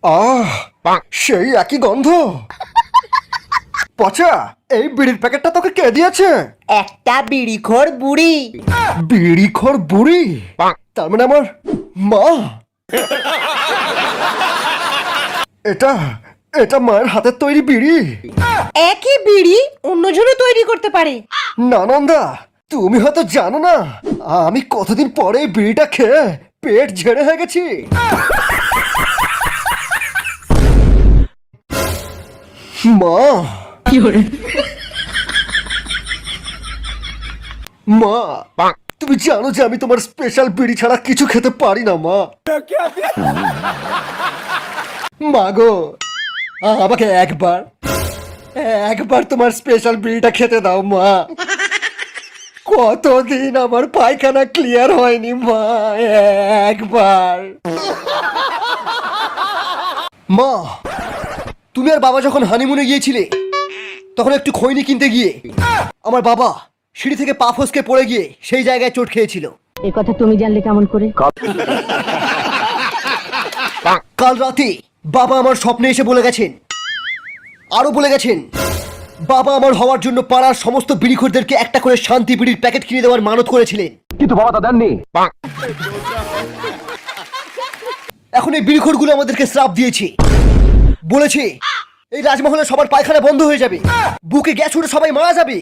আহ, সেই একই গন্ধ। পচা, এই বিড়ির প্যাকেটটা তোকে কে দিয়েছে? একটা বিড়িখোর বুড়ি। বিড়িখোর বুড়ি? তার মানে আমার মা। এটা এটা মায়ের হাতের তৈরি বিড়ি। একই বিড়ি অন্যজনও তৈরি করতে পারে। নানন্দা, তুমি হয়তো জানো না, আমি কতদিন পরে এই বিড়িটা খেয়ে পেট ঝেড়ে হয়ে গেছি। মা, মা, তুমি জানো যে আমি তোমার স্পেশাল বিড়ি ছাড়া কিছু খেতে পারি না মা। মা গো, আমাকে একবার একবার তোমার স্পেশাল বিড়িটা খেতে দাও মা। কতদিন আমার পায়খানা ক্লিয়ার হয়নি মা, একবার। মা, তুমি আর বাবা যখন হানিমুনে গিয়েছিলে তখন একটু খৈনি কিনতে গিয়ে আমার বাবা সিঁড়ি থেকে পা ফসকে পড়ে গিয়ে সেই জায়গায় চোট খেয়েছিল। এ কথা তুমি জানলে কেমন করে? কাল রাতে বাবা আমার স্বপ্নে এসে বলে গেছেন, আরো বলে গেছেন, বাবা আমার হওয়ার জন্য পাড়ার সমস্ত বিড়িখোরদেরকে একটা করে শান্তি বিড়ির প্যাকেট কিনে দেওয়ার মানত করেছিলেন, কিন্তু বাবা তা দেননি। এখন এই বিড়িখোরগুলো আমাদেরকে শ্রাপ দিয়েছে, বলেছে এই রাজমহলে সবার পায়খানা বন্ধ হয়ে যাবে, বুকে গ্যাস উঠে সবাই মারা যাবে।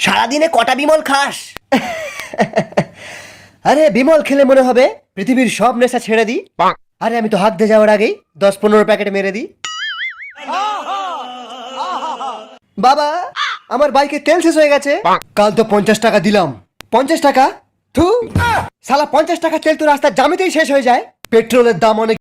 সারাদিনে কটা বিমল খাস? আরে বিমল খেলে মনে হবে পৃথিবীর সব নেশা ছেড়ে দিই। আরে আমি তো হাত দিয়ে যাওয়ার আগেই 10-15 প্যাকেট মেরে দিই। বাবা, আমার বাইকে তেল শেষ হয়ে গেছে। কাল তো 50 টাকা দিলাম। 50 টাকা? থু, শালা 50 টাকা তেল তো রাস্তার জামিতেই শেষ হয়ে যায়। পেট্রোলের দাম অনেক